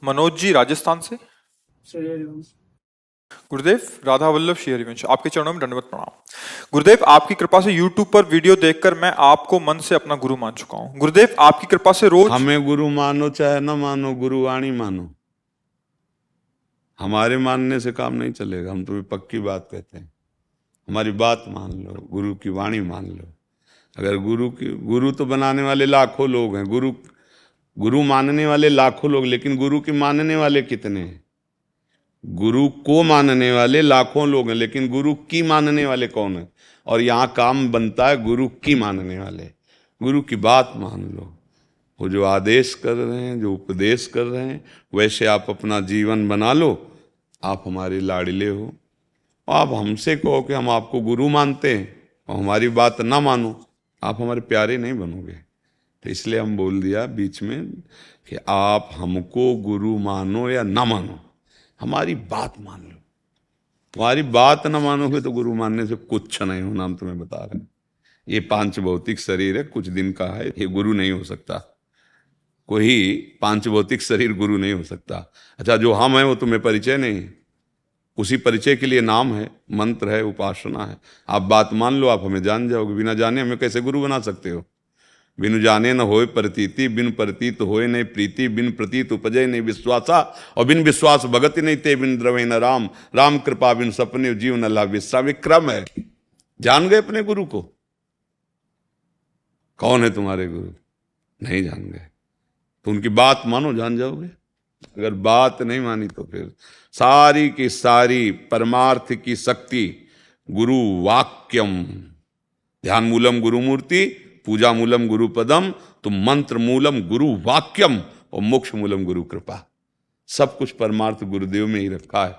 मनोज जी राजस्थान से। श्री हरिवंश। गुरुदेव, राधा वल्लभ श्री हरिवंश, आपके चरणों में दंडवत प्रणाम। गुरुदेव, आपकी कृपा से YouTube पर वीडियो देखकर मैं आपको मन से अपना गुरु मान चुका हूँ। गुरुदेव, आपकी कृपा से रोज हमें गुरु मानो चाहे न मानो, गुरु वाणी मानो। हमारे मानने से काम नहीं चलेगा, हम तुम्हें पक्की बात कहते हैं। हमारी बात मान लो, गुरु की वाणी मान लो। अगर गुरु तो बनाने वाले लाखों लोग हैं, गुरु मानने वाले लाखों लोग, लेकिन गुरु की मानने वाले कितने हैं? गुरु को मानने वाले लाखों लोग हैं, लेकिन गुरु की मानने वाले कौन है? और यहाँ काम बनता है गुरु की मानने वाले। गुरु की बात मान लो, वो जो आदेश कर रहे हैं, जो उपदेश कर रहे हैं, वैसे आप अपना जीवन बना लो। आप हमारे लाडले हो। आप हमसे कहो कि हम आपको गुरु मानते हैं और हमारी बात ना मानो, आप हमारे प्यारे नहीं बनोगे। तो इसलिए हम बोल दिया बीच में कि आप हमको गुरु मानो या ना मानो, हमारी बात मान लो। हमारी बात ना मानोगे तो गुरु मानने से कुछ नहीं होना, हम तुम्हें बता रहे हैं। ये पांच भौतिक शरीर है, कुछ दिन का है, ये गुरु नहीं हो सकता। कोई पांच भौतिक शरीर गुरु नहीं हो सकता। अच्छा, जो हम हैं वो तुम्हें परिचय नहीं है, उसी परिचय के लिए नाम है, मंत्र है, उपासना है। आप बात मान लो, आप हमें जान जाओगे। बिना जाने हमें कैसे गुरु बना सकते हो? बिनु जाने न होए प्रतीति, बिन प्रतीत होए नहीं प्रीति, बिन प्रतीत उपजय नहीं विश्वासा, और बिन विश्वास भगति नहीं ते, बिन द्रवे न राम, राम कृपा बिन सपने जीव न लाभ विश्राम। विक्रम है। जान गए अपने गुरु को? कौन है तुम्हारे गुरु? नहीं जान गए तो उनकी बात मानो, जान जाओगे। अगर बात नहीं मानी तो फिर सारी की सारी परमार्थ की शक्ति गुरु वाक्यम। ध्यान मूलम गुरु मूर्ति, पूजा मूलम गुरु पदम, तो मंत्र मूलम गुरु वाक्यम और मोक्ष मूलम गुरु कृपा। सब कुछ परमार्थ गुरुदेव में ही रखा है।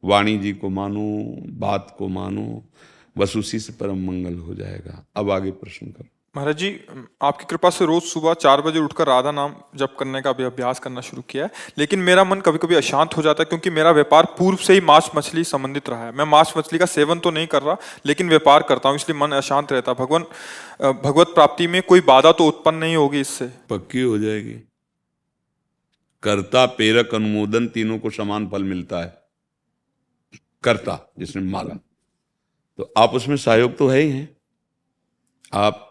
वाणी जी को मानो, बात को मानो, बस उसी से परम मंगल हो जाएगा। अब आगे प्रश्न करो। महाराज जी, आपकी कृपा से रोज सुबह 4 बजे उठकर राधा नाम जप करने का भी अभ्यास करना शुरू किया है, लेकिन मेरा मन कभी कभी अशांत हो जाता है, क्योंकि मेरा व्यापार पूर्व से ही मांस मछली संबंधित रहा है। मैं मांस मछली का सेवन तो नहीं कर रहा, लेकिन व्यापार करता हूँ, इसलिए मन अशांत रहता है। भगवत प्राप्ति में कोई बाधा तो उत्पन्न नहीं होगी इससे? पक्की हो जाएगी। कर्ता प्रेरक अनुमोदन तीनों को समान फल मिलता है। कर्ता जिसने माला, तो आप उसमें सहयोग तो है ही हैं। आप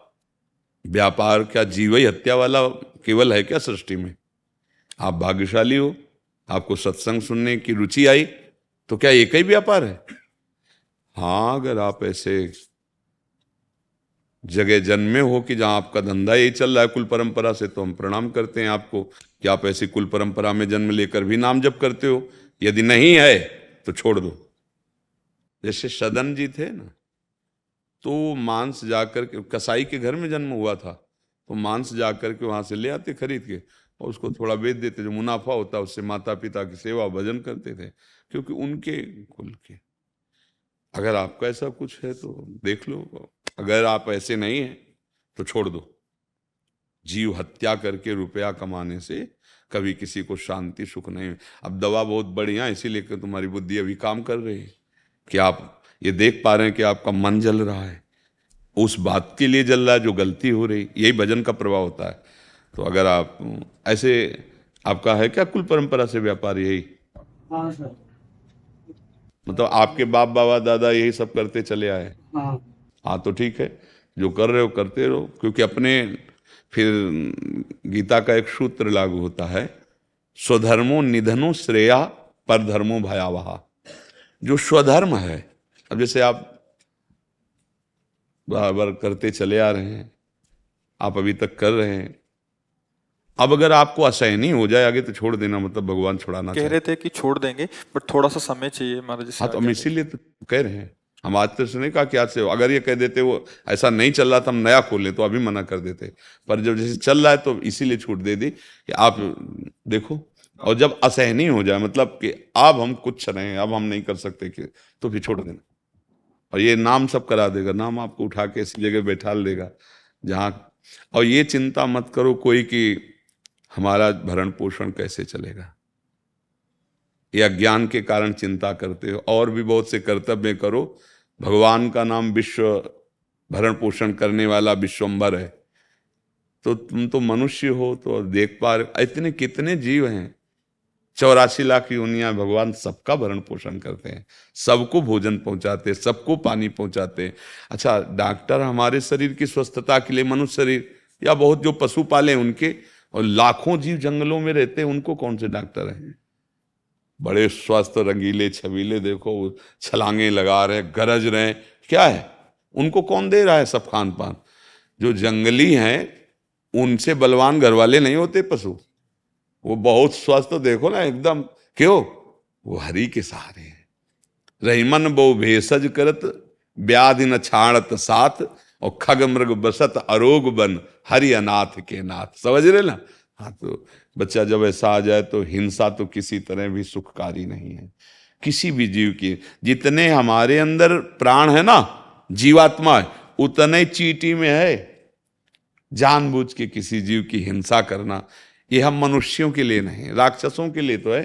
व्यापार क्या जीवई हत्या वाला केवल है क्या सृष्टि में? आप भाग्यशाली हो, आपको सत्संग सुनने की रुचि आई, तो क्या एक ही व्यापार है? हाँ, अगर आप ऐसे जगह जन्मे हो कि जहां आपका धंधा यही चल रहा है कुल परंपरा से, तो हम प्रणाम करते हैं आपको कि आप ऐसी कुल परंपरा में जन्म लेकर भी नाम जप करते हो। यदि नहीं है तो छोड़ दो। जैसे सदन जी थे ना, तो मांस जाकर के, कसाई के घर में जन्म हुआ था, तो मांस जाकर के वहां से ले आते खरीद के और उसको थोड़ा बेच देते, जो मुनाफा होता उससे माता पिता की सेवा भजन करते थे, क्योंकि उनके कुल के। अगर आपका ऐसा कुछ है तो देख लो, अगर आप ऐसे नहीं हैं तो छोड़ दो। जीव हत्या करके रुपया कमाने से कभी किसी को शांति सुख नहीं। अब दवा बहुत बढ़िया, इसीलिए कि तुम्हारी बुद्धि अभी काम कर रही है कि आप ये देख पा रहे हैं कि आपका मन जल रहा है, उस बात के लिए जल रहा है जो गलती हो रही। यही भजन का प्रभाव होता है। तो अगर आप ऐसे, आपका है क्या कुल परंपरा से व्यापार? यही? हाँ सर। मतलब आपके बाप बाबा दादा यही सब करते चले आए? हाँ, तो ठीक है, जो कर रहे हो करते रहो, क्योंकि अपने फिर गीता का एक सूत्र लागू होता है, स्वधर्मो निधनो श्रेया पर धर्मो भयावह। जो स्वधर्म है, अब जैसे आप बराबर करते चले आ रहे हैं, आप अभी तक कर रहे हैं, अब अगर आपको असहनीय हो जाए आगे तो छोड़ देना, मतलब भगवान छुड़ाना कह रहे थे कि छोड़ देंगे, बट थोड़ा सा समय चाहिए महाराज जी। हाँ, तो हम इसीलिए तो कह रहे हैं। हम आज तक नहीं कहा कि आज से, अगर ये कह देते वो ऐसा नहीं चल रहा था हम नया खोल लें तो अभी मना कर देते, पर जब जैसे चल रहा है तो इसीलिए छूट दे दी कि आप देखो। और जब असहनीय हो जाए, मतलब कि अब हम कुछ रहे हैं, अब हम नहीं कर सकते कि, तो फिर छोड़ देना। और ये नाम सब करा देगा, नाम आपको उठा के ऐसी जगह बैठा देगा जहाँ, और ये चिंता मत करो कोई कि हमारा भरण पोषण कैसे चलेगा। ये अज्ञान के कारण चिंता करते हो। और भी बहुत से कर्तव्य करो। भगवान का नाम विश्व भरण पोषण करने वाला विश्वम्भर है, तो तुम तो मनुष्य हो तो देख पा रहे इतने कितने जीव हैं 84 लाख योनियां भगवान सबका भरण पोषण करते हैं, सबको भोजन पहुंचाते, सबको पानी पहुंचाते। अच्छा, डॉक्टर हमारे शरीर की स्वस्थता के लिए, मनुष्य शरीर या बहुत जो पशु पाले उनके, और लाखों जीव जंगलों में रहते हैं, उनको कौन से डॉक्टर हैं? बड़े स्वस्थ रंगीले छबीले, देखो छलांगे लगा रहे, गरज रहे, क्या है? उनको कौन दे रहा है सब खान पान? जो जंगली हैं उनसे बलवान घर वाले नहीं होते पशु, वो बहुत स्वस्थ, देखो ना एकदम, क्यों? वो हरि के सहारे हैं। रहीमन बहु भेषज करत, व्याधि न छाड़त साथ, और खग मृग बसत अरोग बन, हरि अनाथ के नाथ। समझ रहे ना? हाँ, तो बच्चा जब ऐसा आ जाए तो हिंसा तो किसी तरह भी सुखकारी नहीं है किसी भी जीव की। जितने हमारे अंदर प्राण है ना, जीवात्मा है, उतने चींटी में है। जानबूझ के किसी जीव की हिंसा करना, ये हम मनुष्यों के लिए नहीं, राक्षसों के लिए तो है,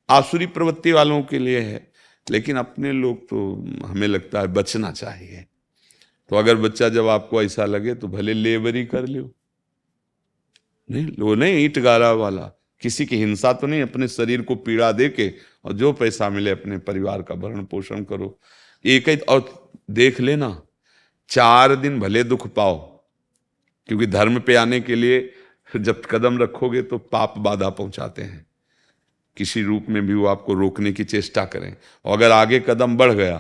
आसुरी प्रवृत्ति वालों के लिए है, लेकिन अपने लोग तो हमें लगता है बचना चाहिए। तो अगर बच्चा जब आपको ऐसा लगे तो भले लेबरी कर लो, नहीं वो नहीं ईंट गारा वाला, किसी की हिंसा तो नहीं, अपने शरीर को पीड़ा दे के और जो पैसा मिले अपने परिवार का भरण पोषण करो। एक ही, और देख लेना 4 दिन भले दुख पाओ, क्योंकि धर्म पे आने के लिए जब कदम रखोगे तो पाप बाधा पहुंचाते हैं, किसी रूप में भी वो आपको रोकने की चेष्टा करें, और अगर आगे कदम बढ़ गया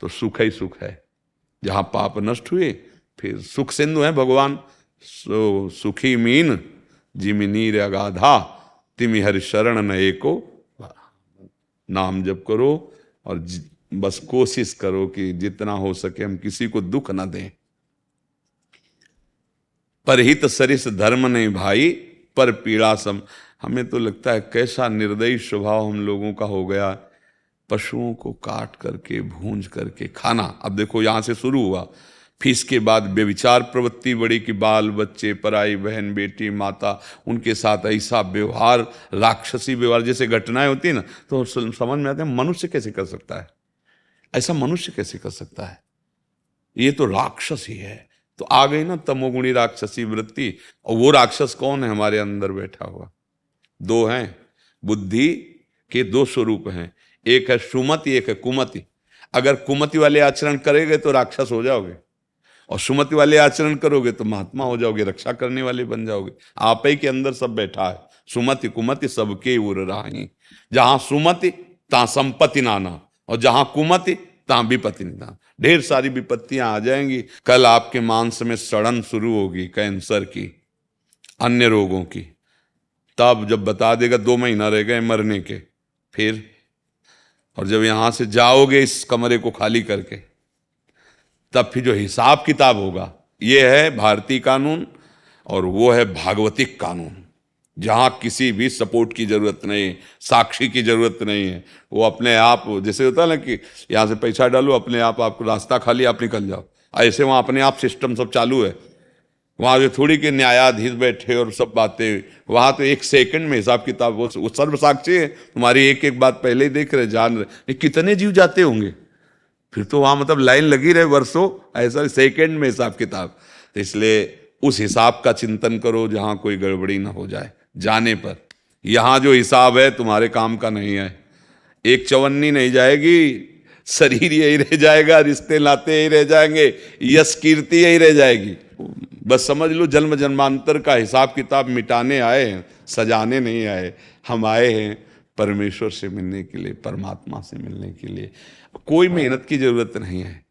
तो सुख ही सुख है। जहां पाप नष्ट हुए फिर सुख सिंधु है भगवान। सो सुखी मीन जिमि नीर अगाधा, तिमि हरि शरण न एको। नाम जप करो और बस कोशिश करो कि जितना हो सके हम किसी को दुख न दें। परहित सरिस धर्म नहीं भाई, पर पीड़ा सम। हमें तो लगता है कैसा निर्दयी स्वभाव हम लोगों का हो गया, पशुओं को काट करके भूंज करके खाना। अब देखो यहां से शुरू हुआ, फिर इसके बाद बेविचार प्रवृत्ति बड़ी कि बाल बच्चे, पराई बहन, बेटी, माता, उनके साथ ऐसा व्यवहार, राक्षसी व्यवहार, जैसे घटनाएं होती है ना, तो समझ में आता है मनुष्य कैसे कर सकता है ऐसा, मनुष्य कैसे कर सकता है, ये तो राक्षस ही है। तो आ गई ना तमोगुणी राक्षसी वृत्ति। और वो राक्षस कौन है? हमारे अंदर बैठा हुआ। 2 हैं, बुद्धि के 2 स्वरूप हैं, एक है सुमति, एक है कुमति। अगर कुमति वाले आचरण करेंगे तो राक्षस हो जाओगे, और सुमति वाले आचरण करोगे तो महात्मा हो जाओगे, रक्षा करने वाले बन जाओगे। आप ही के अंदर सब बैठा है, सुमति कुमति सबके उर राही। जहां सुमति तहां संपत्ति नाना, और जहां कुमति तहां विपत्ति ना। ढेर सारी विपत्तियां आ जाएंगी। कल आपके मांस में सड़न शुरू होगी, कैंसर की, अन्य रोगों की, तब जब बता देगा 2 महीना रह गए मरने के, फिर और जब यहां से जाओगे इस कमरे को खाली करके, तब फिर जो हिसाब किताब होगा, ये है भारतीय कानून और वो है भागवतिक कानून, जहां किसी भी सपोर्ट की जरूरत नहीं, साक्षी की जरूरत नहीं है। वो अपने आप, जैसे होता है ना कि यहां से पैसा डालो, अपने आप आपको रास्ता खाली, आप निकल जाओ, ऐसे वहां अपने आप सिस्टम सब चालू है। वहां जो थोड़ी के न्यायाधीश बैठे और सब बातें, वहां तो 1 सेकंड में हिसाब किताब, वो सर्व साक्षी है, तुम्हारी एक एक बात पहले ही देख रहे, जान रहे। कितने जीव जाते होंगे फिर तो वहां, मतलब लाइन लगी रहे वर्षों, ऐसा सेकंड में हिसाब किताब। तो इसलिए उस हिसाब का चिंतन करो जहां कोई गड़बड़ी ना हो जाए जाने पर। यहां जो हिसाब है तुम्हारे काम का नहीं है, एक चवन्नी नहीं जाएगी, शरीर यही रह जाएगा, रिश्ते नाते यही रह जाएंगे, यश कीर्ति यही रह जाएगी। बस समझ लो जन्म जन्मांतर का हिसाब किताब मिटाने आए हैं, सजाने नहीं आए। हम आए हैं परमेश्वर से मिलने के लिए, परमात्मा से मिलने के लिए। कोई मेहनत की जरूरत नहीं है,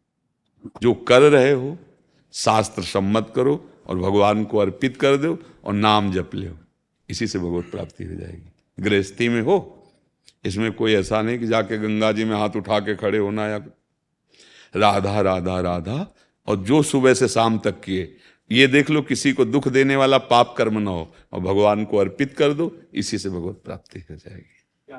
जो कर रहे हो शास्त्र सम्मत करो और भगवान को अर्पित कर दो और नाम जप लो, इसी से भगवत प्राप्ति हो जाएगी। गृहस्थी में हो, इसमें कोई ऐसा नहीं कि जाके गंगा जी में हाथ उठा के खड़े होना या राधा राधा राधा, और जो सुबह से शाम तक किए, ये देख लो किसी को दुख देने वाला पाप कर्म ना हो, और भगवान को अर्पित कर दो, इसी से भगवत प्राप्ति हो जाएगी।